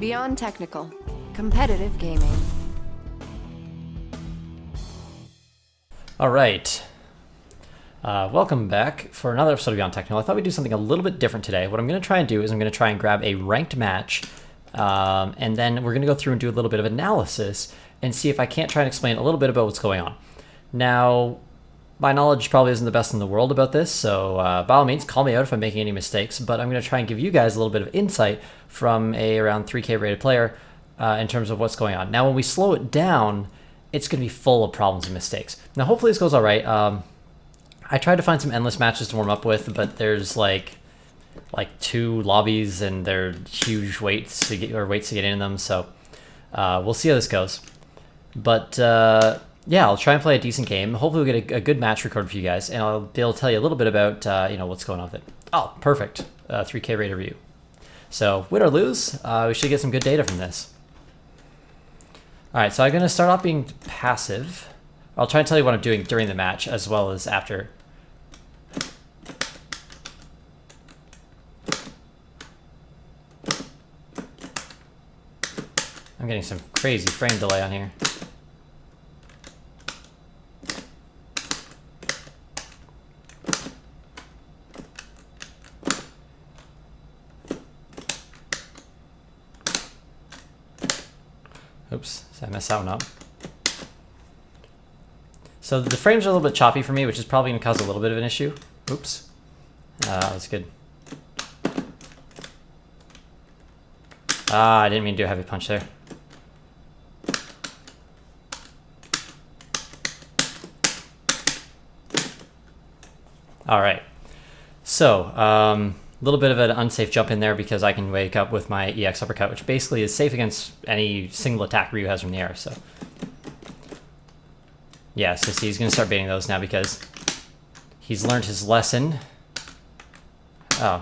Beyond technical, competitive gaming. All right. Welcome back for another episode of Beyond Technical. I thought we'd do something a little bit different today. What I'm going to try and do is I'm going to try and grab a ranked match, and then we're going to go through and do a little bit of analysis and see if I can't try and explain a little bit about what's going on. Now, my knowledge probably isn't the best in the world about this, so by all means, call me out if I'm making any mistakes, but I'm going to try and give you guys a little bit of insight from a around 3K rated player in terms of what's going on. Now, when we slow it down, it's going to be full of problems and mistakes. Now, hopefully this goes all right. I tried to find some endless matches to warm up with, but there's like 2 lobbies and they're huge weights to get in them, so we'll see how this goes. But yeah, I'll try and play a decent game. Hopefully we'll get a good match recorded for you guys, and I'll be able to tell you a little bit about what's going on with it. Oh, perfect. 3K rated review. So win or lose, we should get some good data from this. All right, so I'm going to start off being passive. I'll try and tell you what I'm doing during the match as well as after. I'm getting some crazy frame delay on here. Oops, did I mess that one up? So the frames are a little bit choppy for me, which is probably going to cause a little bit of an issue. Oops. That's good. I didn't mean to do a heavy punch there. All right. So, a little bit of an unsafe jump in there because I can wake up with my EX uppercut, which basically is safe against any single attack Ryu has from the air. So, yeah, so see, he's going to start baiting those now because he's learned his lesson. Oh.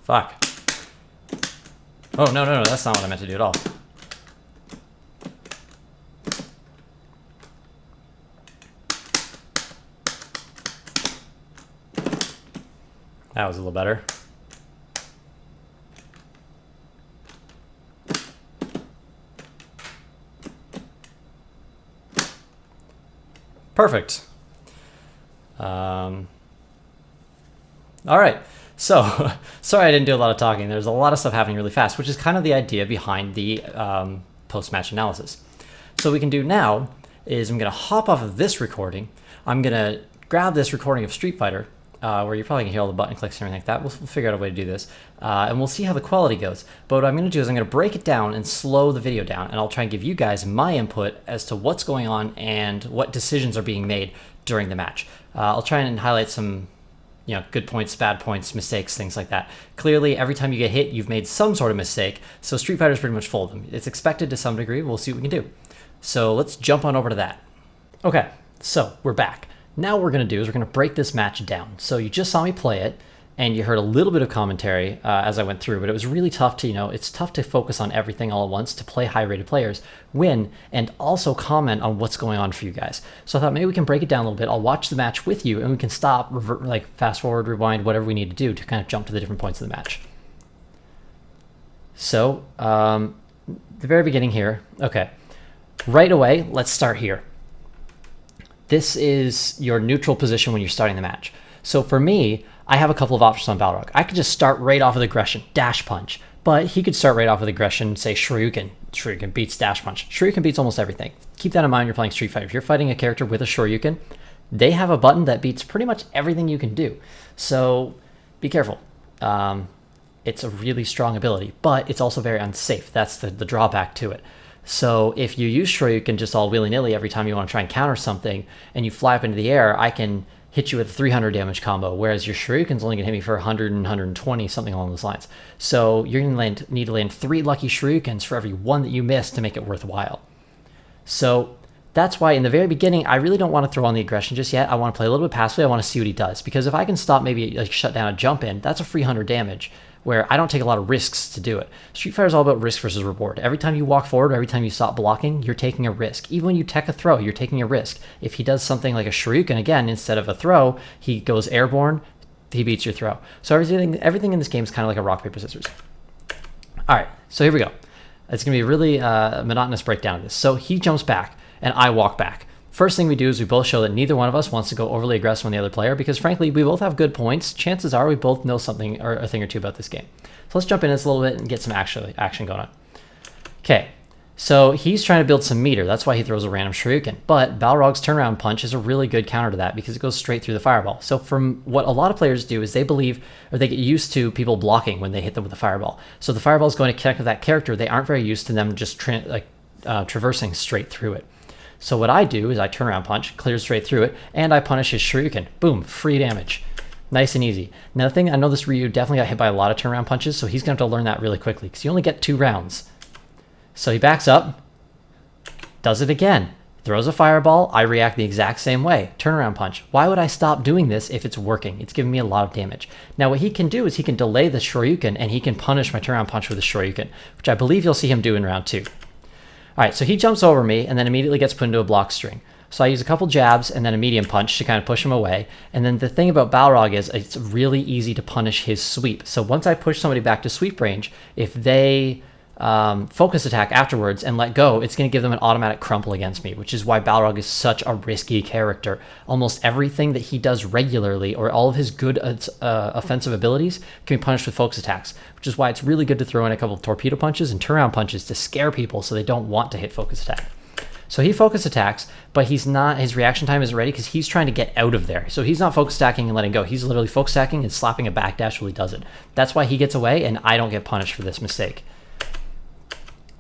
Fuck. Oh, no, that's not what I meant to do at all. That was a little better. Perfect. All right. So, sorry I didn't do a lot of talking. There's a lot of stuff happening really fast, which is kind of the idea behind the post-match analysis. So what we can do now is I'm going to hop off of this recording. I'm going to grab this recording of Street Fighter, where you probably can hear all the button clicks and everything like that. We'll figure out a way to do this, and we'll see how the quality goes. But what I'm going to do is I'm going to break it down and slow the video down, and I'll try and give you guys my input as to what's going on and what decisions are being made during the match. I'll try and highlight some good points, bad points, mistakes, things like that. Clearly, every time you get hit, you've made some sort of mistake, so Street Fighter is pretty much full of them. It's expected to some degree. We'll see what we can do. So let's jump on over to that. Okay, so we're back. Now what we're going to do is we're going to break this match down. So you just saw me play it, and you heard a little bit of commentary as I went through, but it was really tough to, it's tough to focus on everything all at once to play high-rated players, win, and also comment on what's going on for you guys. So I thought maybe we can break it down a little bit. I'll watch the match with you, and we can stop, fast forward, rewind, whatever we need to do to kind of jump to the different points of the match. So, the very beginning here. Okay, right away, let's start here. This is your neutral position when you're starting the match. So for me, I have a couple of options on Balrog. I could just start right off with aggression, dash punch, but he could start right off with aggression, say Shoryuken. Shoryuken beats dash punch. Shoryuken beats almost everything. Keep that in mind when you're playing Street Fighter. If you're fighting a character with a Shoryuken, they have a button that beats pretty much everything you can do. So be careful. It's a really strong ability, but it's also very unsafe. That's the drawback to it. So if you use Shoryuken just all willy-nilly every time you want to try and counter something, and you fly up into the air, I can hit you with a 300 damage combo, whereas your Shoryuken's only going to hit me for 100 and 120, something along those lines. So you're going to need to land 3 lucky Shoryukens for every one that you miss to make it worthwhile. So That's why in the very beginning, I really don't want to throw on the aggression just yet. I want to play a little bit passively. I want to see what he does. Because if I can stop, maybe like shut down a jump in, that's a free 100 damage, where I don't take a lot of risks to do it. Street Fighter is all about risk versus reward. Every time you walk forward, or every time you stop blocking, you're taking a risk. Even when you tech a throw, you're taking a risk. If he does something like a Shoryuken, again, instead of a throw, he goes airborne, he beats your throw. So everything in this game is kind of like a rock, paper, scissors. All right, so here we go. It's going to be a really monotonous breakdown of this. So he jumps back, and I walk back. First thing we do is we both show that neither one of us wants to go overly aggressive on the other player, because frankly, we both have good points. Chances are we both know something or a thing or two about this game. So let's jump in this a little bit and get some action going on. Okay, so he's trying to build some meter. That's why he throws a random Shoryuken. But Balrog's turnaround punch is a really good counter to that because it goes straight through the fireball. So from what a lot of players do is they believe, or they get used to people blocking when they hit them with a fireball. So the fireball is going to connect with that character. They aren't very used to them just traversing straight through it. So what I do is I turn around punch, clears straight through it, and I punish his Shoryuken. Boom, free damage. Nice and easy. Now the thing, I know this Ryu definitely got hit by a lot of turnaround punches, so he's going to have to learn that really quickly, because you only get 2 rounds. So he backs up, does it again, throws a fireball, I react the exact same way. Turnaround punch. Why would I stop doing this if it's working? It's giving me a lot of damage. Now what he can do is he can delay the Shoryuken, and he can punish my turnaround punch with a Shoryuken, which I believe you'll see him do in round 2. All right, so he jumps over me and then immediately gets put into a block string. So I use a couple jabs and then a medium punch to kind of push him away. And then the thing about Balrog is it's really easy to punish his sweep. So once I push somebody back to sweep range, if they focus attack afterwards and let go, it's going to give them an automatic crumple against me, which is why Balrog is such a risky character. Almost everything that he does regularly, or all of his good offensive abilities, can be punished with focus attacks, which is why it's really good to throw in a couple of torpedo punches and turnaround punches to scare people so they don't want to hit focus attack. So he focus attacks, but he's not, his reaction time isn't ready because he's trying to get out of there. So he's not focus attacking and letting go. He's literally focus attacking and slapping a backdash while he does it. That's why he gets away and I don't get punished for this mistake.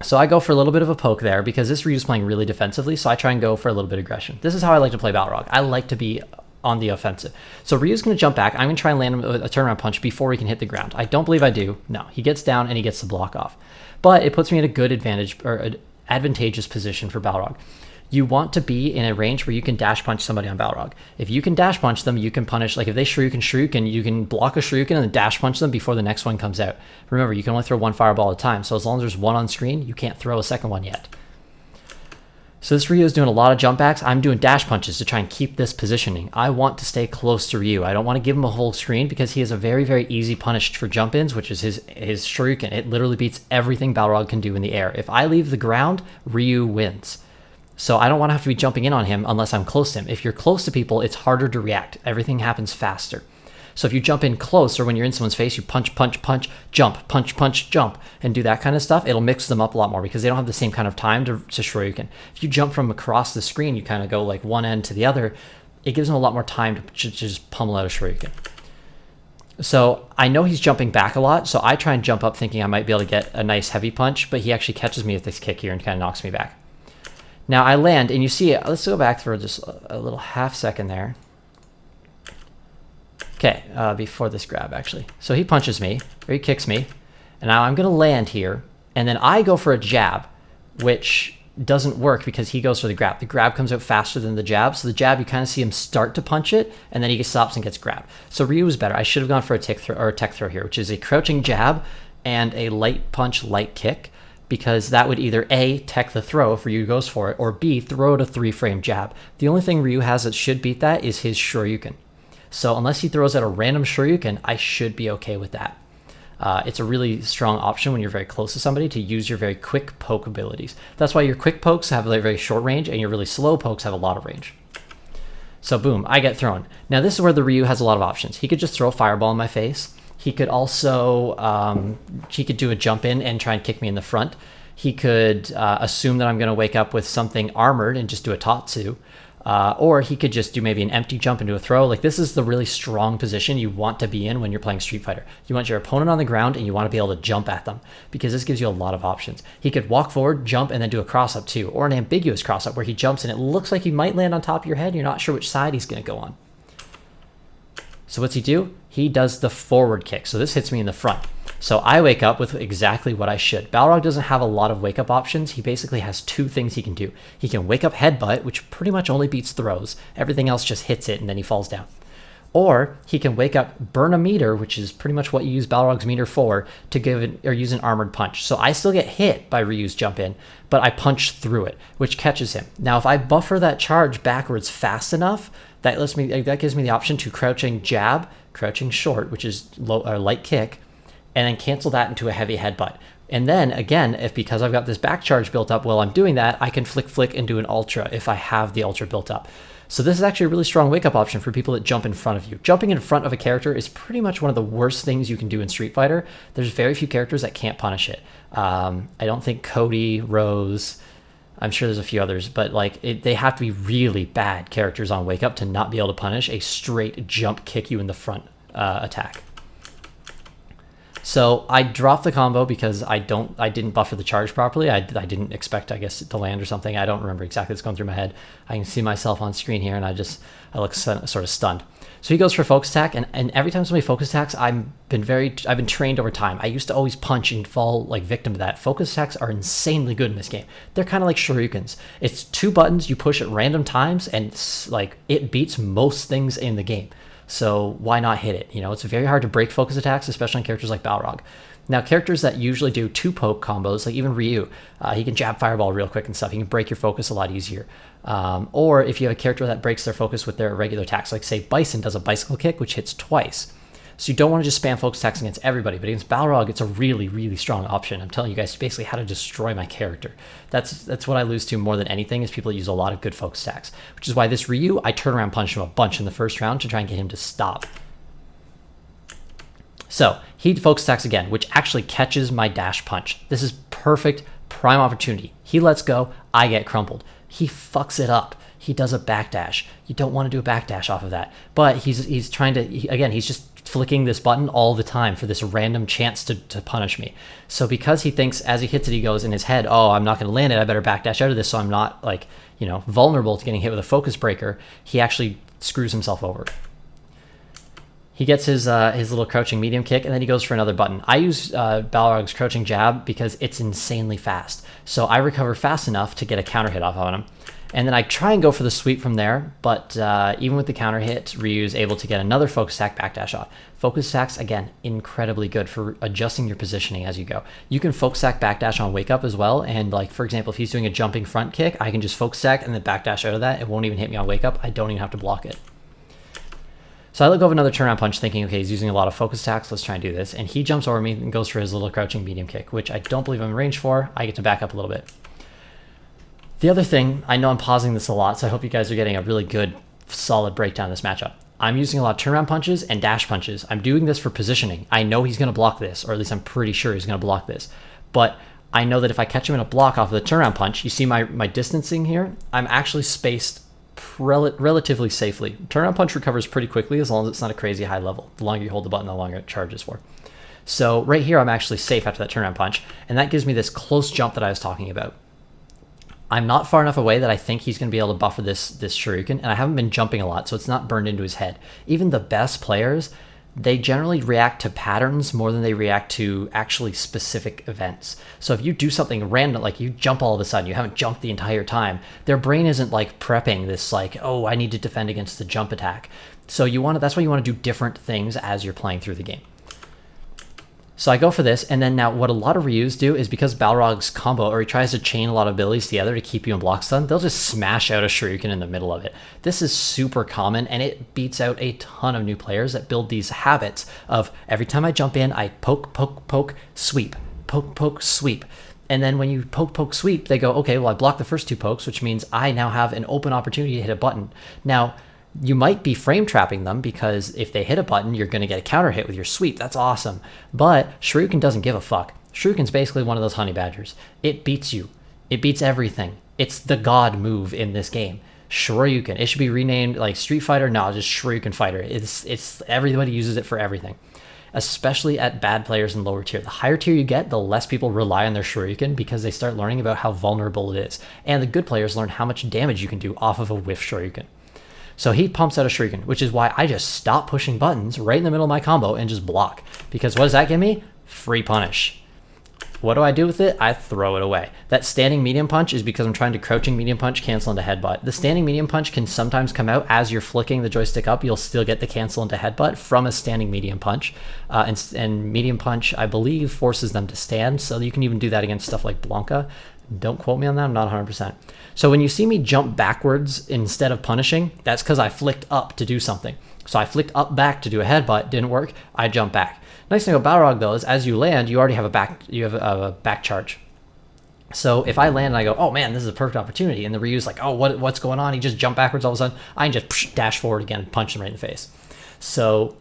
So I go for a little bit of a poke there because this Ryu's playing really defensively, so I try and go for a little bit of aggression. This is how I like to play Balrog. I like to be on the offensive. So Ryu's going to jump back. I'm going to try and land him a turnaround punch before he can hit the ground. I don't believe I do. No, he gets down and he gets the block off. But it puts me in a good advantage, or an advantageous position for Balrog. You want to be in a range where you can dash punch somebody on Balrog. If you can dash punch them, you can punish, like if they Shoryuken, you can block a Shoryuken and then dash punch them before the next one comes out. Remember, you can only throw one fireball at a time, so as long as there's one on screen, you can't throw a second one yet. So this Ryu is doing a lot of jump backs. I'm doing dash punches to try and keep this positioning. I want to stay close to Ryu. I don't want to give him a whole screen because he has a very, very easy punish for jump-ins, which is his Shoryuken. It literally beats everything Balrog can do in the air. If I leave the ground, Ryu wins. So I don't want to have to be jumping in on him unless I'm close to him. If you're close to people, it's harder to react. Everything happens faster. So if you jump in close, or when you're in someone's face, you punch, punch, punch, jump, punch, punch, jump, and do that kind of stuff, it'll mix them up a lot more because they don't have the same kind of time to Shoryuken. If you jump from across the screen, you kind of go like one end to the other, it gives them a lot more time to just pummel out a Shoryuken. So I know he's jumping back a lot, so I try and jump up thinking I might be able to get a nice heavy punch, but he actually catches me with this kick here and kind of knocks me back. Now I land, and you see it. Let's go back for just a little half second there. Okay, before this grab, actually. So he punches me, or he kicks me, and now I'm going to land here, and then I go for a jab, which doesn't work because he goes for the grab. The grab comes out faster than the jab, so the jab, you kind of see him start to punch it, and then he stops and gets grabbed. So Ryu was better. I should have gone for a tech throw here, which is a crouching jab and a light punch, light kick, because that would either A, tech the throw if Ryu goes for it, or B, throw it a 3-frame jab. The only thing Ryu has that should beat that is his Shoryuken. So unless he throws out a random Shoryuken, I should be okay with that. It's a really strong option when you're very close to somebody to use your very quick poke abilities. That's why your quick pokes have a very short range and your really slow pokes have a lot of range. So boom, I get thrown. Now this is where the Ryu has a lot of options. He could just throw a fireball in my face. He could also, he could do a jump in and try and kick me in the front. He could assume that I'm going to wake up with something armored and just do a Tatsu. Or he could just do maybe an empty jump into a throw. Like this is the really strong position you want to be in when you're playing Street Fighter. You want your opponent on the ground and you want to be able to jump at them because this gives you a lot of options. He could walk forward, jump, and then do a cross-up too, or an ambiguous cross-up where he jumps and it looks like he might land on top of your head and you're not sure which side he's going to go on. So what's he do? He does the forward kick. So this hits me in the front. So I wake up with exactly what I should. Balrog doesn't have a lot of wake up options. He basically has two things he can do. He can wake up headbutt, which pretty much only beats throws. Everything else just hits it and then he falls down. Or he can wake up burn a meter, which is pretty much what you use Balrog's meter for, to give it or use an armored punch. So I still get hit by Ryu's jump in, but I punch through it, which catches him. Now, if I buffer that charge backwards fast enough, that gives me the option to crouching jab, crouching short, which is low or light kick, and then cancel that into a heavy headbutt. And then again, because I've got this back charge built up while I'm doing that, I can flick and do an ultra if I have the ultra built up. So this is actually a really strong wake up option for people that jump in front of you. Jumping in front of a character is pretty much one of the worst things you can do in Street Fighter. There's very few characters that can't punish it. I don't think Cody, Rose, I'm sure there's a few others, but like they have to be really bad characters on wake up to not be able to punish a straight jump kick you in the front attack. So I dropped the combo because I didn't buffer the charge properly. I didn't expect, I guess, it to land or something. I don't remember exactly what's going through my head. I can see myself on screen here, and I look sort of stunned. So he goes for focus attack, and every time somebody focus attacks, I've been trained over time. I used to always punch and fall like victim to that. Focus attacks are insanely good in this game. They're kind of like shurikens. It's two buttons you push at random times, and like it beats most things in the game. So why not hit it? You know, it's very hard to break focus attacks, especially on characters like Balrog. Now, characters that usually do two poke combos, like even Ryu, he can jab fireball real quick and stuff. He can break your focus a lot easier. Or if you have a character that breaks their focus with their regular attacks, like say Bison does a bicycle kick, which hits twice. So you don't want to just spam focus attacks against everybody, but against Balrog, it's a really, really strong option. I'm telling you guys basically how to destroy my character. That's what I lose to more than anything, is people that use a lot of good focus attacks, which is why this Ryu, I turn around punch him a bunch in the first round to try and get him to stop. So he focus attacks again, which actually catches my dash punch. This is perfect prime opportunity. He lets go, I get crumpled. He fucks it up. He does a backdash. You don't want to do a backdash off of that. But he's trying to, he's just flicking this button all the time for this random chance to punish me. So because he thinks as he hits it, he goes in his head, oh, I'm not going to land it, I better backdash out of this so I'm not like, you know, vulnerable to getting hit with a focus breaker, he actually screws himself over. He gets his little crouching medium kick, and then he goes for another button. I use Balrog's crouching jab because it's insanely fast. So I recover fast enough to get a counter hit off on him. And then I try and go for the sweep from there, but even with the counter hit, Ryu's able to get another focus attack backdash off. Focus attacks, again, incredibly good for adjusting your positioning as you go. You can focus attack backdash on wake up as well, and like, for example, if he's doing a jumping front kick, I can just focus attack and then backdash out of that. It won't even hit me on wake up. I don't even have to block it. So I look over another turnaround punch thinking, okay, he's using a lot of focus attacks, let's try and do this. And he jumps over me and goes for his little crouching medium kick, which I don't believe I'm in range for. I get to back up a little bit. The other thing, I know I'm pausing this a lot, so I hope you guys are getting a really good, solid breakdown of this matchup. I'm using a lot of turnaround punches and dash punches. I'm doing this for positioning. I know he's going to block this, or at least I'm pretty sure he's going to block this. But I know that if I catch him in a block off of the turnaround punch, you see my distancing here? I'm actually spaced relatively safely. Turnaround punch recovers pretty quickly as long as it's not a crazy high level. The longer you hold the button, the longer it charges for. So right here, I'm actually safe after that turnaround punch, and that gives me this close jump that I was talking about. I'm not far enough away that I think he's going to be able to buffer this shuriken, and I haven't been jumping a lot, so it's not burned into his head. Even the best players, they generally react to patterns more than they react to actually specific events. So if you do something random, like you jump all of a sudden, you haven't jumped the entire time, their brain isn't like prepping this like, oh, I need to defend against the jump attack. So that's why you want to do different things as you're playing through the game. So I go for this, and then now what a lot of Ryus do is because Balrog's combo, or he tries to chain a lot of abilities together to keep you in block stun, they'll just smash out a shuriken in the middle of it. This is super common, and it beats out a ton of new players that build these habits of every time I jump in, I poke, poke, poke, sweep, poke, poke, sweep. And then when you poke, poke, sweep, they go, okay, well, I blocked the first two pokes, which means I now have an open opportunity to hit a button. Now, you might be frame trapping them because if they hit a button, you're going to get a counter hit with your sweep. That's awesome. But Shuriken doesn't give a fuck. Shuriken's basically one of those honey badgers. It beats you. It beats everything. It's the god move in this game. Shoryuken. It should be renamed like Street Fighter. No, just Shoryuken Fighter. It's everybody uses it for everything, especially at bad players in lower tier. The higher tier you get, the less people rely on their Shoryuken because they start learning about how vulnerable it is. And the good players learn how much damage you can do off of a whiff Shoryuken. So he pumps out a Shuriken, which is why I just stop pushing buttons right in the middle of my combo and just block. Because what does that give me? free punish. What do I do with it? I throw it away. That standing medium punch is because I'm trying to crouching medium punch cancel into headbutt. The standing medium punch can sometimes come out as you're flicking the joystick up. You'll still get the cancel into headbutt from a standing medium punch. And medium punch, I believe, forces them to stand. So you can even do that against stuff like Blanca. Don't quote me on that. I'm not 100%. So when you see me jump backwards instead of punishing, that's because I flicked up to do something. So I flicked up back to do a headbutt. Didn't work. I jump back. Nice thing about Balrog though is as you land, you already have a back charge. So if I land and I go, oh man, this is a perfect opportunity, and the Ryu's like, oh, what's going on? He just jumped backwards all of a sudden. I can just dash forward again and punch him right in the face. So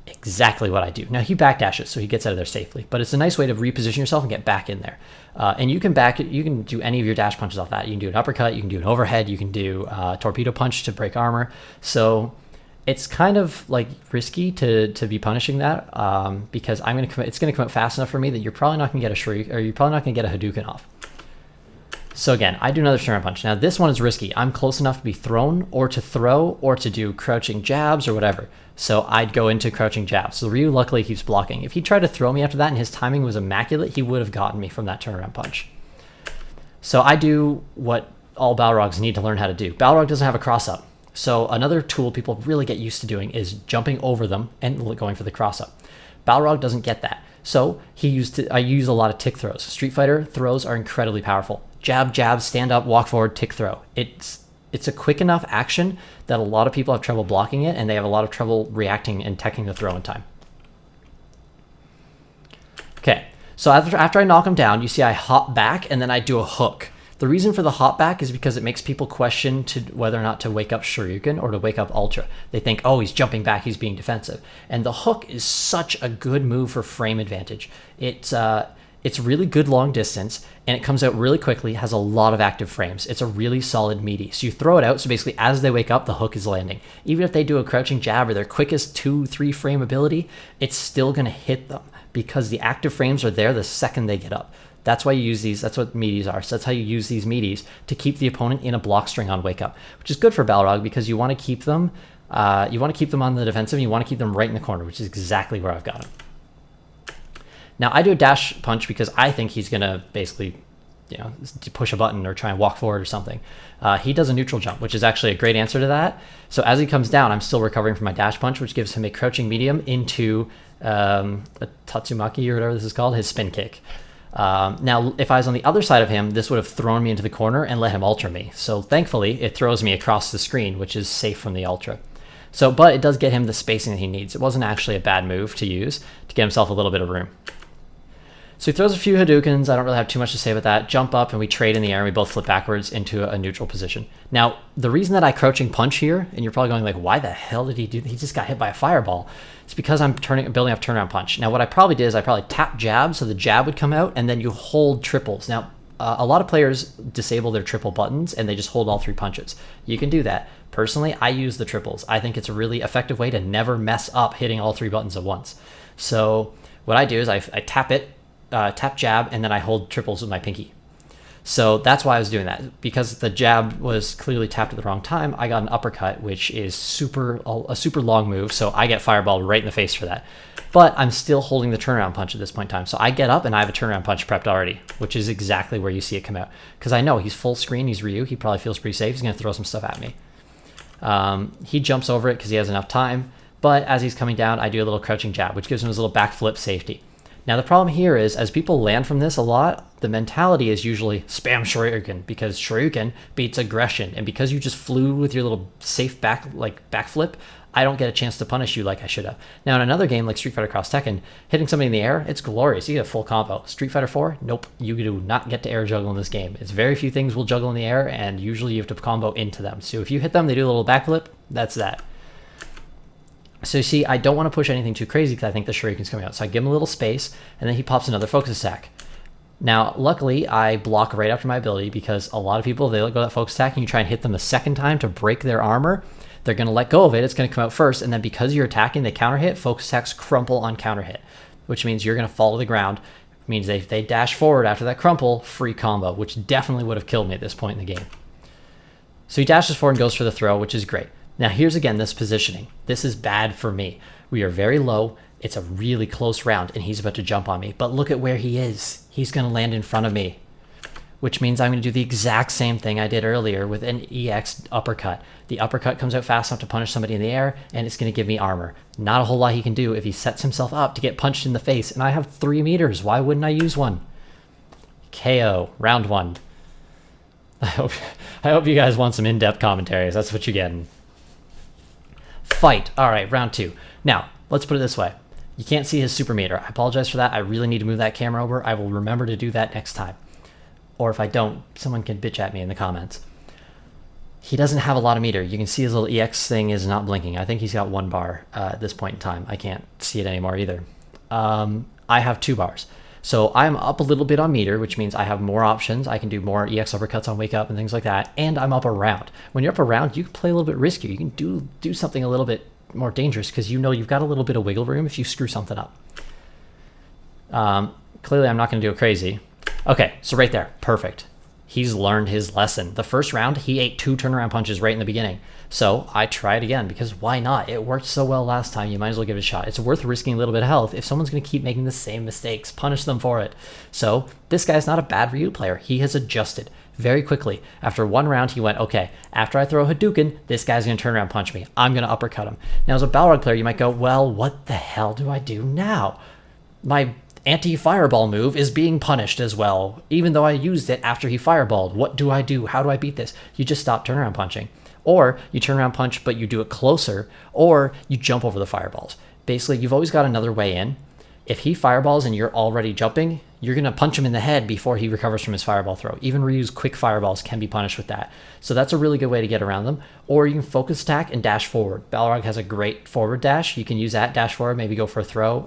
exactly what I do. Now he backdashes, so he gets out of there safely. But it's a nice way to reposition yourself and get back in there. And you can do any of your dash punches off that. You can do an uppercut, you can do an overhead, you can do a torpedo punch to break armor. So it's kind of like risky to be punishing that because it's going to come out fast enough for me that you're probably not going to get a shriek, or you're probably not going to get a Hadouken off. So again, I do another turnaround punch. Now this one is risky. I'm close enough to be thrown or to throw or to do crouching jabs or whatever. So I'd go into crouching jabs. So Ryu luckily keeps blocking. If he tried to throw me after that and his timing was immaculate, he would have gotten me from that turnaround punch. So I do what all Balrogs need to learn how to do. Balrog doesn't have a cross up. So another tool people really get used to doing is jumping over them and going for the cross up. Balrog doesn't get that. So I use a lot of tick throws. Street Fighter throws are incredibly powerful. Jab, jab, stand up, walk forward, tick throw. It's a quick enough action that a lot of people have trouble blocking it, and they have a lot of trouble reacting and teching the throw in time. Okay, so after I knock him down, you see I hop back and then I do a hook. The reason for the hop back is because it makes people question whether or not to wake up Shoryuken or to wake up Ultra. They think, oh, he's jumping back, he's being defensive. And the hook is such a good move for frame advantage. It's really good long distance, and it comes out really quickly, has a lot of active frames. It's a really solid meaty. So you throw it out, so basically as they wake up, the hook is landing. Even if they do a crouching jab or their quickest 2-3 frame ability, it's still going to hit them because the active frames are there the second they get up. That's why you use these. That's what meaties are. So that's how you use these meaties to keep the opponent in a block string on wake up, which is good for Balrog because you want to keep them. You want to keep them on the defensive. And you want to keep them right in the corner, which is exactly where I've got him. Now I do a dash punch because I think he's gonna basically, push a button or try and walk forward or something. He does a neutral jump, which is actually a great answer to that. So as he comes down, I'm still recovering from my dash punch, which gives him a crouching medium into a Tatsumaki or whatever this is called, his spin kick. Now, if I was on the other side of him, this would have thrown me into the corner and let him ultra me. So thankfully, it throws me across the screen, which is safe from the ultra. So, but it does get him the spacing that he needs. It wasn't actually a bad move to use to get himself a little bit of room. So he throws a few Hadoukens. I don't really have too much to say about that. Jump up and we trade in the air and we both flip backwards into a neutral position. Now, the reason that I crouching punch here, and you're probably going like, why the hell did he do that? He just got hit by a fireball. It's because I'm building up turnaround punch. Now, what I probably did is I probably tap jab so the jab would come out and then you hold triples. Now, a lot of players disable their triple buttons and they just hold all three punches. You can do that. Personally, I use the triples. I think it's a really effective way to never mess up hitting all three buttons at once. So what I do is I tap it, tap jab, and then I hold triples with my pinky. So that's why I was doing that. Because the jab was clearly tapped at the wrong time, I got an uppercut, which is a super long move, so I get fireballed right in the face for that. But I'm still holding the turnaround punch at this point in time. So I get up and I have a turnaround punch prepped already, which is exactly where you see it come out. Because I know he's full screen, he's Ryu, he probably feels pretty safe, he's going to throw some stuff at me. He jumps over it because he has enough time, but as he's coming down, I do a little crouching jab, which gives him his little backflip safety. Now the problem here is, as people land from this a lot, the mentality is usually spam Shoryuken, because Shoryuken beats aggression, and because you just flew with your little safe backflip, I don't get a chance to punish you like I should have. Now in another game like Street Fighter Cross Tekken, hitting somebody in the air, it's glorious. You get a full combo. Street Fighter 4, nope, you do not get to air juggle in this game. It's very few things will juggle in the air, and usually you have to combo into them. So if you hit them, they do a little backflip, that's that. So you see, I don't want to push anything too crazy because I think the Shoryuken's coming out. So I give him a little space, and then he pops another focus attack. Now, luckily, I block right after my ability because a lot of people, they let go of that focus attack, and you try and hit them a second time to break their armor. They're going to let go of it. It's going to come out first, and then because you're attacking, they counter hit. Focus attacks crumple on counter hit, which means you're going to fall to the ground. It means if they dash forward after that crumple, free combo, which definitely would have killed me at this point in the game. So he dashes forward and goes for the throw, which is great. Now here's again this positioning. This is bad for me. We are very low. It's a really close round, and he's about to jump on me. But look at where he is. He's going to land in front of me, which means I'm going to do the exact same thing I did earlier with an EX uppercut. The uppercut comes out fast enough to punish somebody in the air, and it's going to give me armor. Not a whole lot he can do if he sets himself up to get punched in the face, and I have 3 meters. Why wouldn't I use one? KO, round 1. I hope you guys want some in-depth commentaries. That's what you're getting. Fight. All right, round 2. Now, let's put it this way. You can't see his super meter. I apologize for that. I really need to move that camera over. I will remember to do that next time. Or if I don't, someone can bitch at me in the comments. He doesn't have a lot of meter. You can see his little EX thing is not blinking. I think he's got 1 bar at this point in time. I can't see it anymore either. I have 2 bars. So I'm up a little bit on meter, which means I have more options. I can do more EX uppercuts on wake up and things like that. And I'm up a round. When you're up a round, you can play a little bit riskier. You can do something a little bit more dangerous because you know you've got a little bit of wiggle room if you screw something up. Clearly, I'm not going to do it crazy. Okay, so right there, perfect. He's learned his lesson. The first round, he ate 2 turnaround punches right in the beginning. So I try it again because why not? It worked so well last time. You might as well give it a shot. It's worth risking a little bit of health. If someone's going to keep making the same mistakes, punish them for it. So this guy's not a bad Ryu player. He has adjusted very quickly. After 1 round, he went, okay, after I throw a Hadouken, this guy's going to turn around punch me. I'm going to uppercut him. Now, as a Balrog player, you might go, well, what the hell do I do now? My anti-fireball move is being punished as well, even though I used it after he fireballed. What do I do? How do I beat this? You just stop turnaround punching. Or you turn around punch, but you do it closer, or you jump over the fireballs. Basically, you've always got another way in. If he fireballs and you're already jumping, you're going to punch him in the head before he recovers from his fireball throw. Even Ryu's quick fireballs can be punished with that. So that's a really good way to get around them. Or you can focus attack and dash forward. Balrog has a great forward dash. You can use that, dash forward, maybe go for a throw,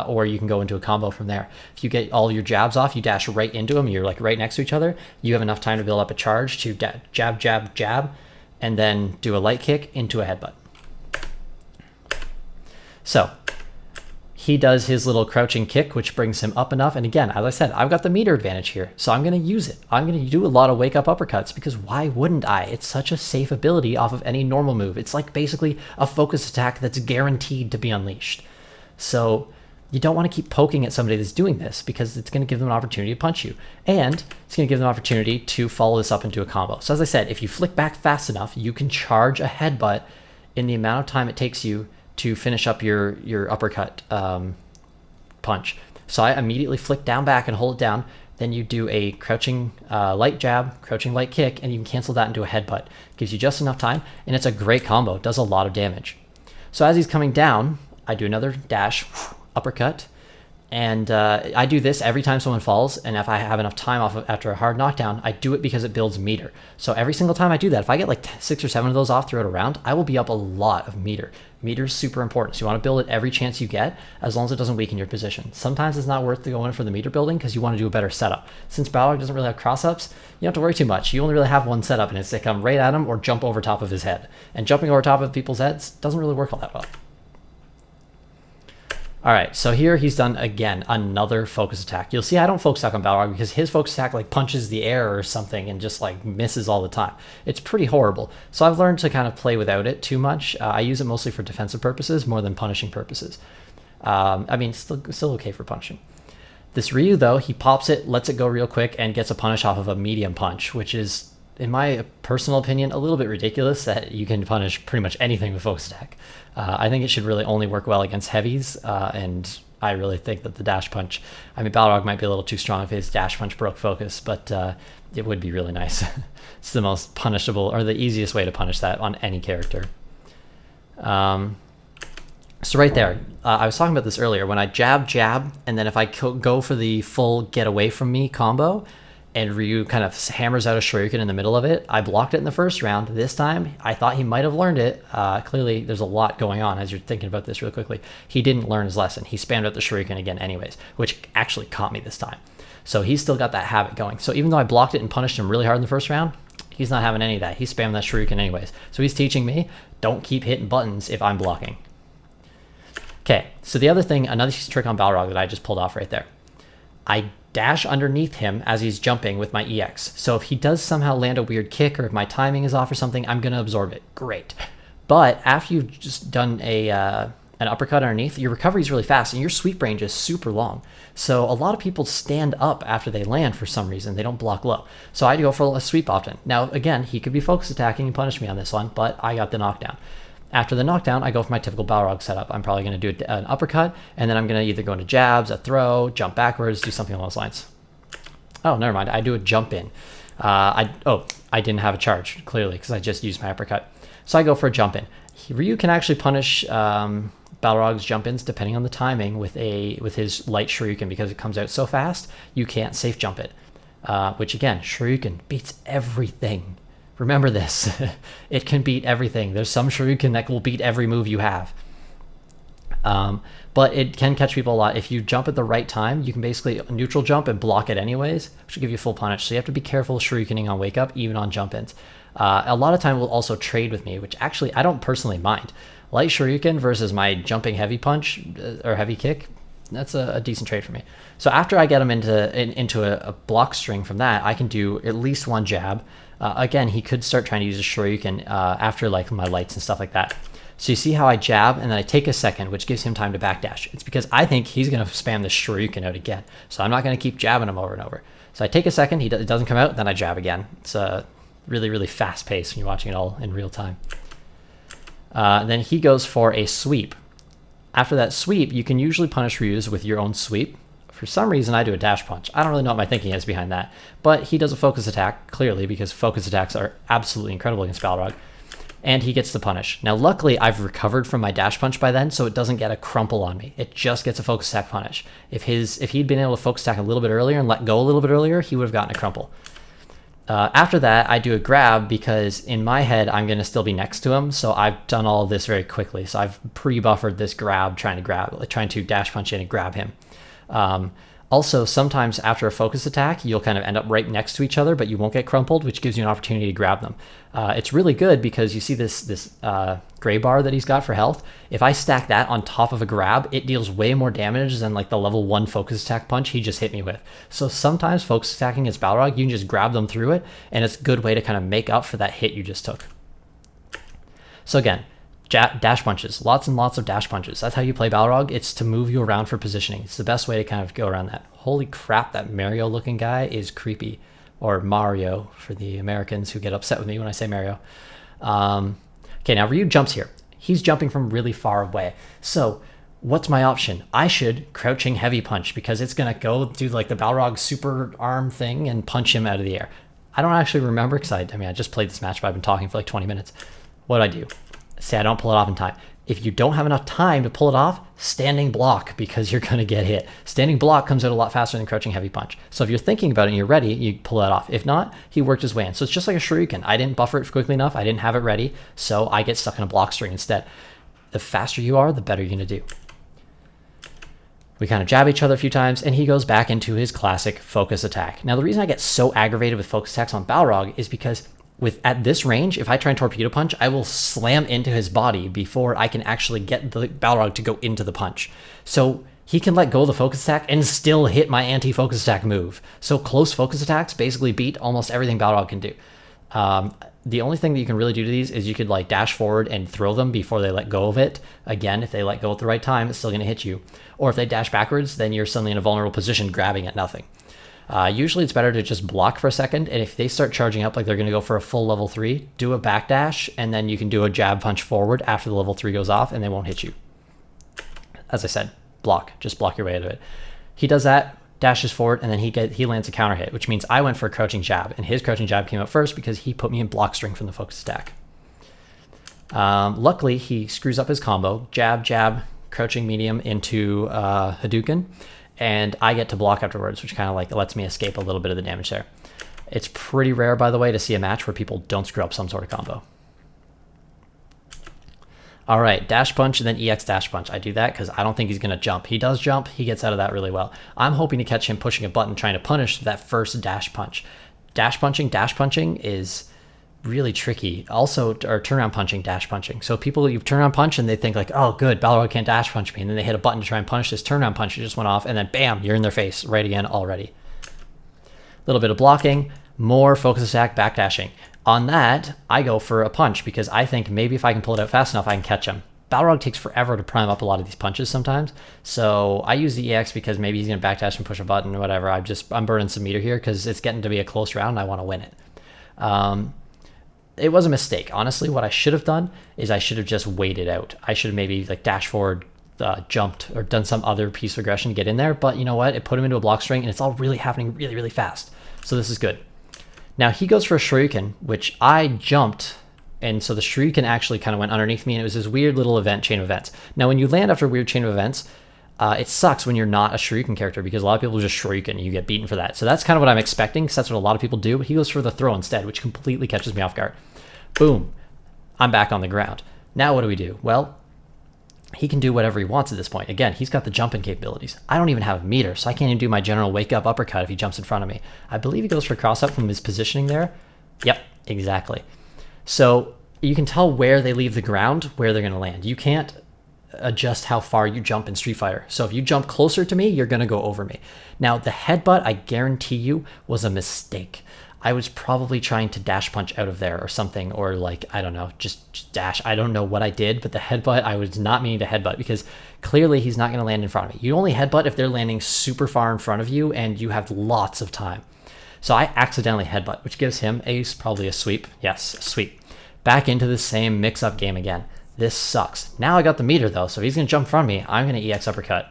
or you can go into a combo from there. If you get all your jabs off, you dash right into him, you're like right next to each other, you have enough time to build up a charge to jab, jab, jab, and then do a light kick into a headbutt. So he does his little crouching kick, which brings him up enough. And again, as I said, I've got the meter advantage here, so I'm going to use it. I'm going to do a lot of wake up uppercuts because why wouldn't I? It's such a safe ability off of any normal move. It's like basically a focus attack that's guaranteed to be unleashed. So you don't want to keep poking at somebody that's doing this because it's going to give them an opportunity to punch you. And it's going to give them an opportunity to follow this up into a combo. So as I said, if you flick back fast enough, you can charge a headbutt in the amount of time it takes you to finish up your uppercut punch. So I immediately flick down back and hold it down. Then you do a crouching light jab, crouching light kick, and you can cancel that into a headbutt. Gives you just enough time, and it's a great combo. It does a lot of damage. So as he's coming down, I do another dash, uppercut, and I do this every time someone falls, and if I have enough time off after a hard knockdown, I do it because it builds meter. So every single time I do that, if I get like 6 or 7 of those off throughout a round, I will be up a lot of meter. Meter is super important, so you want to build it every chance you get, as long as it doesn't weaken your position. Sometimes it's not worth going for the meter building because you want to do a better setup. Since Balrog doesn't really have cross-ups, you don't have to worry too much. You only really have one setup, and it's to come right at him or jump over top of his head. And jumping over top of people's heads doesn't really work all that well. All right, so here he's done, again, another focus attack. You'll see I don't focus attack on Balrog because his focus attack like punches the air or something and just like misses all the time. It's pretty horrible. So I've learned to kind of play without it too much. I use it mostly for defensive purposes more than punishing purposes. I mean, still okay for punishing. This Ryu, though, he pops it, lets it go real quick, and gets a punish off of a medium punch, which is, in my personal opinion, a little bit ridiculous that you can punish pretty much anything with focus attack. I think it should really only work well against heavies, and I really think that the dash punch, I mean, Balrog might be a little too strong if his dash punch broke focus, but it would be really nice. It's the most punishable, or the easiest way to punish that on any character. So right there, I was talking about this earlier, when I jab, and then if I go for the full get away from me combo, and Ryu kind of hammers out a shuriken in the middle of it. I blocked it in the first round. This time, I thought he might have learned it. Clearly, there's a lot going on as you're thinking about this real quickly. He didn't learn his lesson. He spammed out the shuriken again anyways, which actually caught me this time. So he's still got that habit going. So even though I blocked it and punished him really hard in the first round, he's not having any of that. He spammed that shuriken anyways. So he's teaching me, don't keep hitting buttons if I'm blocking. Okay, so the other thing, another trick on Balrog that I just pulled off right there. I dash underneath him as he's jumping with my EX. So if he does somehow land a weird kick or if my timing is off or something, I'm going to absorb it. Great. But after you've just done an an uppercut underneath, your recovery is really fast and your sweep range is super long. So a lot of people stand up after they land for some reason. They don't block low. So I go for a sweep often. Now, again, he could be focus attacking and punish me on this one, but I got the knockdown. After the knockdown, I go for my typical Balrog setup. I'm probably going to do an uppercut, and then I'm going to either go into jabs, a throw, jump backwards, do something along those lines. Oh, never mind. I do a jump in. I didn't have a charge, clearly, because I just used my uppercut. So I go for a jump in. Ryu can actually punish Balrog's jump-ins depending on the timing with his light shuriken, because it comes out so fast you can't safe jump it. Which again, shuriken beats everything. Remember this. It can beat everything. There's some shuriken that will beat every move you have. But it can catch people a lot. If you jump at the right time, you can basically neutral jump and block it anyways, which will give you full punish. So you have to be careful shurikening on wake up, even on jump-ins. A lot of time will also trade with me, which actually I don't personally mind. Light shuriken versus my jumping heavy punch or heavy kick, that's a decent trade for me. So after I get him into a block string from that, I can do at least one jab. Again, he could start trying to use a shuriken after like my lights and stuff like that. So you see how I jab and then I take a second, which gives him time to backdash. It's because I think he's going to spam this shuriken out again. So I'm not going to keep jabbing him over and over. So I take a second, it doesn't come out, then I jab again. It's really, really fast paced when you're watching it all in real time. Then he goes for a sweep. After that sweep, you can usually punish Ryu's with your own sweep. For some reason, I do a dash punch. I don't really know what my thinking is behind that. But he does a focus attack, clearly, because focus attacks are absolutely incredible against Balrog. And he gets the punish. Now, luckily, I've recovered from my dash punch by then, so it doesn't get a crumple on me. It just gets a focus attack punish. If he'd been able to focus attack a little bit earlier and let go a little bit earlier, he would have gotten a crumple. After that, I do a grab because in my head, I'm going to still be next to him. So I've done all of this very quickly. So I've pre-buffered this grab, trying to dash punch in and grab him. Also, sometimes after a focus attack, you'll kind of end up right next to each other, but you won't get crumpled, which gives you an opportunity to grab them. It's really good because you see this gray bar that he's got for health. If I stack that on top of a grab, it deals way more damage than like the level 1 focus attack punch he just hit me with. So sometimes focus attacking as Balrog, you can just grab them through it, and it's a good way to kind of make up for that hit you just took. So again, dash punches, lots and lots of dash punches. That's how you play Balrog. It's to move you around for positioning. It's the best way to kind of go around that. Holy crap, that Mario looking guy is creepy. Or Mario for the Americans who get upset with me when I say Mario. Okay, now Ryu jumps here. He's jumping from really far away. So what's my option? I should crouching heavy punch because it's going to go do like the Balrog super arm thing and punch him out of the air. I don't actually remember because I just played this match, but I've been talking for like 20 minutes. What do I do? Say I don't pull it off in time. If you don't have enough time to pull it off, standing block because you're going to get hit. Standing block comes out a lot faster than crouching heavy punch. So if you're thinking about it and you're ready, you pull that off. If not, he worked his way in. So it's just like a shuriken. I didn't buffer it quickly enough. I didn't have it ready. So I get stuck in a block string instead. The faster you are, the better you're going to do. We kind of jab each other a few times, and he goes back into his classic focus attack. Now, the reason I get so aggravated with focus attacks on Balrog is because at this range, if I try and torpedo punch, I will slam into his body before I can actually get the Balrog to go into the punch. So he can let go of the focus attack and still hit my anti-focus attack move. So close focus attacks basically beat almost everything Balrog can do. The only thing that you can really do to these is you could like dash forward and throw them before they let go of it. Again, if they let go at the right time, it's still going to hit you. Or if they dash backwards, then you're suddenly in a vulnerable position grabbing at nothing. Usually it's better to just block for a second, and if they start charging up like they're going to go for a full level 3, do a backdash, and then you can do a jab punch forward after the level 3 goes off, and they won't hit you. As I said, block. Just block your way out of it. He does that, dashes forward, and then he lands a counter hit, which means I went for a crouching jab, and his crouching jab came out first because he put me in block string from the focus attack. Luckily, he screws up his combo, jab, jab, crouching medium into Hadouken, and I get to block afterwards, which kind of like lets me escape a little bit of the damage there. It's pretty rare, by the way, to see a match where people don't screw up some sort of combo. All right, dash punch and then EX dash punch. I do that because I don't think he's going to jump. He does jump. He gets out of that really well. I'm hoping to catch him pushing a button, trying to punish that first dash punch. Dash punching is really tricky. Also, or turnaround punching, dash punching. So people, you turn around punch and they think like, oh good, Balrog can't dash punch me. And then they hit a button to try and punish this turnaround punch. It just went off and then bam, you're in their face right again already. A little bit of blocking, more focus attack, backdashing. On that, I go for a punch because I think maybe if I can pull it out fast enough, I can catch him. Balrog takes forever to prime up a lot of these punches sometimes. So I use the EX because maybe he's going to backdash and push a button or whatever. I'm burning some meter here because it's getting to be a close round and I want to win it. It was a mistake. Honestly, what I should have done is I should have just waited out. I should have maybe like dash forward, jumped, or done some other piece of aggression to get in there. But you know what? It put him into a block string and it's all really happening really, really fast. So this is good. Now he goes for a Shoryuken, which I jumped. And so the Shoryuken actually kind of went underneath me and it was this weird little chain of events. Now when you land after a weird chain of events, it sucks when you're not a Shoryuken character because a lot of people just Shoryuken and you get beaten for that. So that's kind of what I'm expecting because that's what a lot of people do. But he goes for the throw instead, which completely catches me off guard. Boom. I'm back on the ground. Now what do we do? Well, he can do whatever he wants at this point. Again, he's got the jumping capabilities. I don't even have a meter, so I can't even do my general wake up uppercut if he jumps in front of me. I believe he goes for cross up from his positioning there. Yep, exactly. So you can tell where they leave the ground, where they're going to land. You can't adjust how far you jump in Street Fighter. So if you jump closer to me, you're going to go over me. Now, the headbutt, I guarantee you, was a mistake. I was probably trying to dash punch out of there or something, or like, I don't know, just dash. I don't know what I did, but the headbutt, I was not meaning to headbutt because clearly he's not going to land in front of me. You only headbutt if they're landing super far in front of you and you have lots of time. So I accidentally headbutt, which gives him probably a sweep. Yes, a sweep. Back into the same mix-up game again. This sucks. Now I got the meter though, so if he's going to jump in front of me, I'm going to EX uppercut.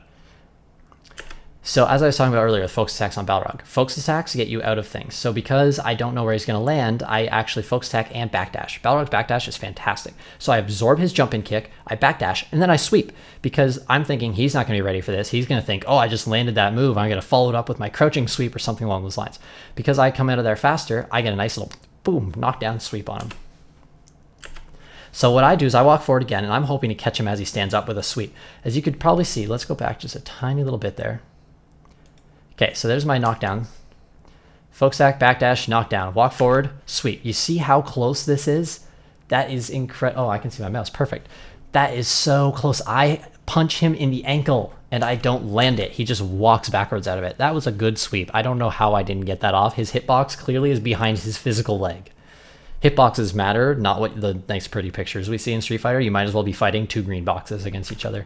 So as I was talking about earlier with focus attacks on Balrog, focus attacks get you out of things. So because I don't know where he's going to land, I actually focus attack and backdash. Balrog's backdash is fantastic. So I absorb his jumping kick, I backdash, and then I sweep because I'm thinking he's not going to be ready for this. He's going to think, oh, I just landed that move. I'm going to follow it up with my crouching sweep or something along those lines. Because I come out of there faster, I get a nice little boom, knockdown sweep on him. So what I do is I walk forward again, and I'm hoping to catch him as he stands up with a sweep. As you could probably see, let's go back just a tiny little bit there. Okay, so there's my knockdown. Focus attack, backdash, knockdown. Walk forward, sweep. You see how close this is? That is incredible. Oh, I can see my mouse. Perfect. That is so close. I punch him in the ankle, and I don't land it. He just walks backwards out of it. That was a good sweep. I don't know how I didn't get that off. His hitbox clearly is behind his physical leg. Hitboxes matter, not what the nice pretty pictures we see in Street Fighter. You might as well be fighting two green boxes against each other.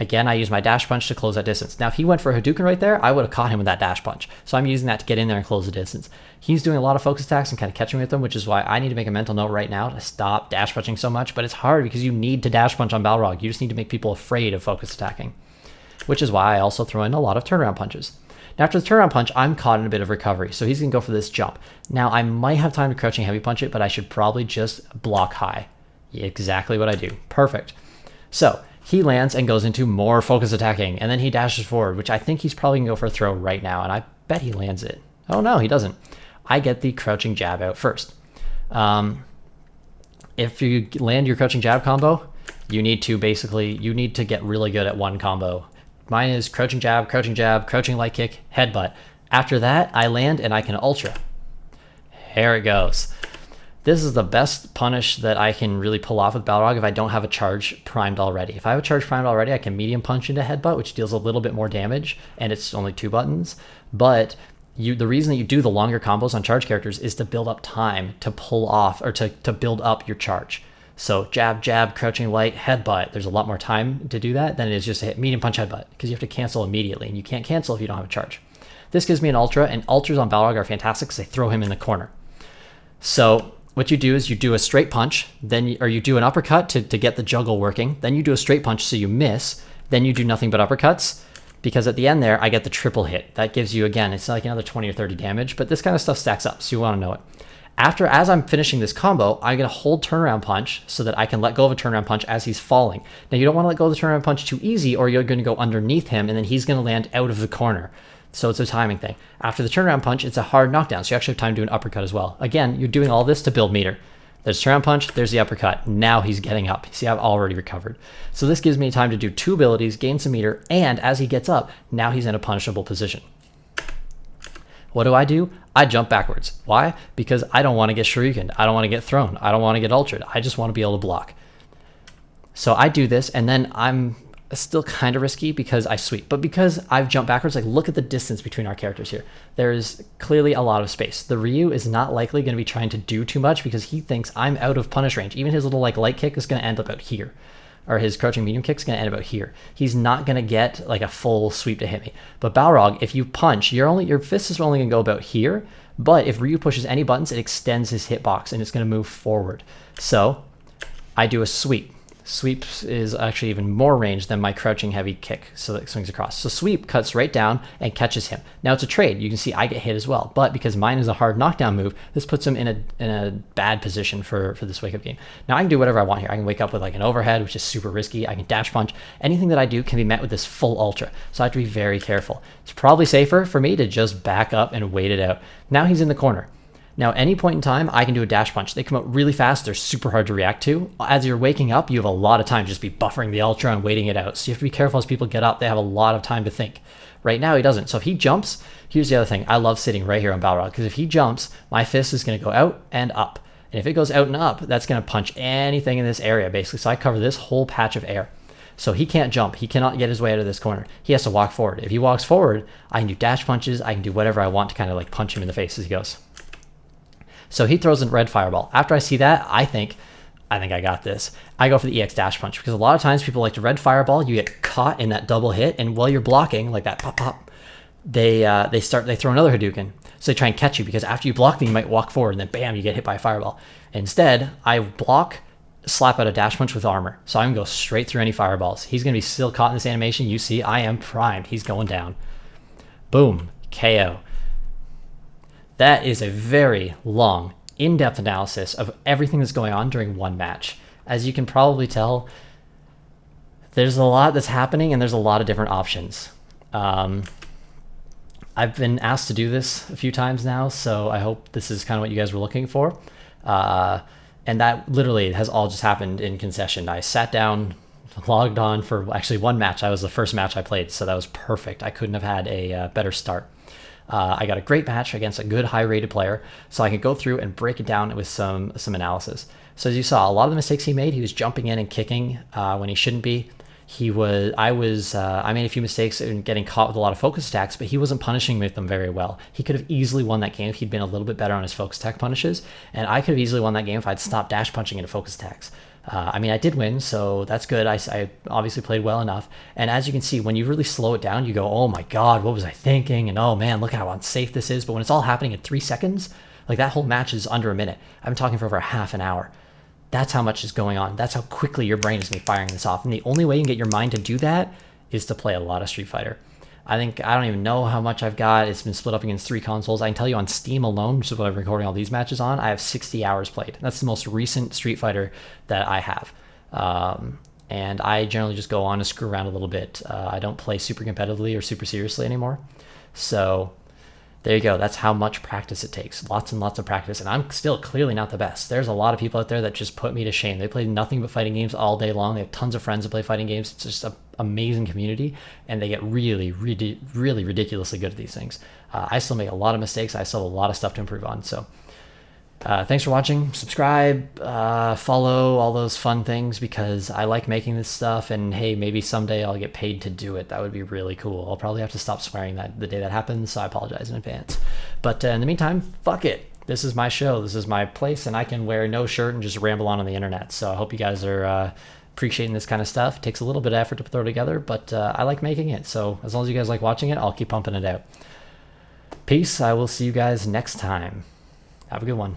Again, I use my dash punch to close that distance. Now, if he went for a Hadouken right there, I would have caught him with that dash punch. So I'm using that to get in there and close the distance. He's doing a lot of focus attacks and kind of catching me with them, which is why I need to make a mental note right now to stop dash punching so much. But it's hard because you need to dash punch on Balrog. You just need to make people afraid of focus attacking, which is why I also throw in a lot of turnaround punches. Now, after the turnaround punch, I'm caught in a bit of recovery, so he's going to go for this jump. Now, I might have time to crouching heavy punch it, but I should probably just block high. Exactly what I do. Perfect. So he lands and goes into more focus attacking, and then he dashes forward, which I think he's probably going to go for a throw right now, and I bet he lands it. Oh, no, he doesn't. I get the crouching jab out first. If you land your crouching jab combo, you need to get really good at one combo. Mine is crouching jab, crouching light kick, headbutt. After that, I land and I can ultra. Here it goes. This is the best punish that I can really pull off with Balrog if I don't have a charge primed already. If I have a charge primed already, I can medium punch into headbutt, which deals a little bit more damage, and it's only 2 buttons. But the reason that you do the longer combos on charge characters is to build up time to pull off, or to build up your charge. So jab, jab, crouching light, headbutt. There's a lot more time to do that than it is just to hit medium punch headbutt, because you have to cancel immediately, and you can't cancel if you don't have a charge. This gives me an ultra, and ultras on Balrog are fantastic because they throw him in the corner. So what you do is you do a straight punch, or you do an uppercut to get the juggle working, then you do a straight punch so you miss, then you do nothing but uppercuts, because at the end there, I get the triple hit. That gives you, again, it's like another 20 or 30 damage, but this kind of stuff stacks up, so you want to know it. As I'm finishing this combo, I'm going to hold turnaround punch so that I can let go of a turnaround punch as he's falling. Now, you don't want to let go of the turnaround punch too easy, or you're going to go underneath him, and then he's going to land out of the corner. So it's a timing thing. After the turnaround punch, it's a hard knockdown, so you actually have time to do an uppercut as well. Again, you're doing all this to build meter. There's turnaround punch, there's the uppercut. Now he's getting up. See, I've already recovered. So this gives me time to do 2 abilities, gain some meter, and as he gets up, now he's in a punishable position. What do? I jump backwards. Why? Because I don't want to get shurikened. I don't want to get thrown. I don't want to get ultra'd. I just want to be able to block. So I do this, and then I'm still kind of risky because I sweep, but because I've jumped backwards, like look at the distance between our characters here. There's clearly a lot of space. The Ryu is not likely going to be trying to do too much because he thinks I'm out of punish range. Even his little like light kick is going to end up out here, or his crouching medium kick is going to end up out here. He's not going to get like a full sweep to hit me. But Balrog, if you punch, your fist is only going to go about here. But if Ryu pushes any buttons, it extends his hitbox and it's going to move forward. So I do a sweep. Sweep is actually even more range than my crouching heavy kick, so that swings across. So sweep cuts right down and catches him. Now it's a trade. You can see I get hit as well, but because mine is a hard knockdown move, this puts him in a bad position for this wake up game. Now I can do whatever I want here. I can wake up with like an overhead, which is super risky. I can dash punch. Anything that I do can be met with this full ultra, so I have to be very careful. It's probably safer for me to just back up and wait it out. Now he's in the corner. Now, any point in time, I can do a dash punch. They come out really fast. They're super hard to react to. As you're waking up, you have a lot of time to just be buffering the ultra and waiting it out. So you have to be careful as people get up. They have a lot of time to think. Right now, he doesn't. So if he jumps, here's the other thing. I love sitting right here on Balrog because if he jumps, my fist is going to go out and up. And if it goes out and up, that's going to punch anything in this area, basically. So I cover this whole patch of air. So he can't jump. He cannot get his way out of this corner. He has to walk forward. If he walks forward, I can do dash punches. I can do whatever I want to kind of like punch him in the face as he goes. So he throws a red fireball. After I see that, I think I got this. I go for the EX dash punch because a lot of times people like to red fireball. You get caught in that double hit, and while you're blocking, like that pop pop, they throw another Hadouken. So they try and catch you because after you block them, you might walk forward, and then bam, you get hit by a fireball. Instead, I block, slap out a dash punch with armor, so I'm gonna go straight through any fireballs. He's gonna be still caught in this animation. You see, I am primed. He's going down. Boom, KO. That is a very long, in-depth analysis of everything that's going on during one match. As you can probably tell, there's a lot that's happening and there's a lot of different options. I've been asked to do this a few times now, so I hope this is kind of what you guys were looking for. And that literally has all just happened in concession. I sat down, logged on for actually one match. That was the first match I played, so that was perfect. I couldn't have had a better start. I got a great match against a good high-rated player, so I could go through and break it down with some analysis. So as you saw, a lot of the mistakes he made, he was jumping in and kicking when he shouldn't be. I made a few mistakes in getting caught with a lot of focus attacks, but he wasn't punishing with them very well. He could have easily won that game if he'd been a little bit better on his focus attack punishes, and I could have easily won that game if I'd stopped dash punching into focus attacks. I did win, so that's good. I obviously played well enough. And as you can see, when you really slow it down, you go, oh my God, what was I thinking? And oh man, look how unsafe this is. But when it's all happening in 3 seconds, like that whole match is under a minute. I've been talking for over half an hour. That's how much is going on. That's how quickly your brain is going to be firing this off. And the only way you can get your mind to do that is to play a lot of Street Fighter. I don't even know how much I've got. It's been split up against 3 consoles. I can tell you on Steam alone, which is what I'm recording all these matches on, I have 60 hours played. That's the most recent Street Fighter that I have. And I generally just go on and screw around a little bit. I don't play super competitively or super seriously anymore. So there you go. That's how much practice it takes. Lots and lots of practice. And I'm still clearly not the best. There's a lot of people out there that just put me to shame. They play nothing but fighting games all day long. They have tons of friends that play fighting games. It's just an amazing community. And they get really, really, really ridiculously good at these things. I still make a lot of mistakes. I still have a lot of stuff to improve on. So thanks for watching. Subscribe, follow, all those fun things because I like making this stuff. And hey, maybe someday I'll get paid to do it. That would be really cool. I'll probably have to stop swearing the day that happens, so I apologize in advance. But in the meantime, fuck it. This is my show. This is my place, and I can wear no shirt and just ramble on the internet. So I hope you guys are appreciating this kind of stuff. It takes a little bit of effort to throw it together, but I like making it. So as long as you guys like watching it, I'll keep pumping it out. Peace. I will see you guys next time. Have a good one.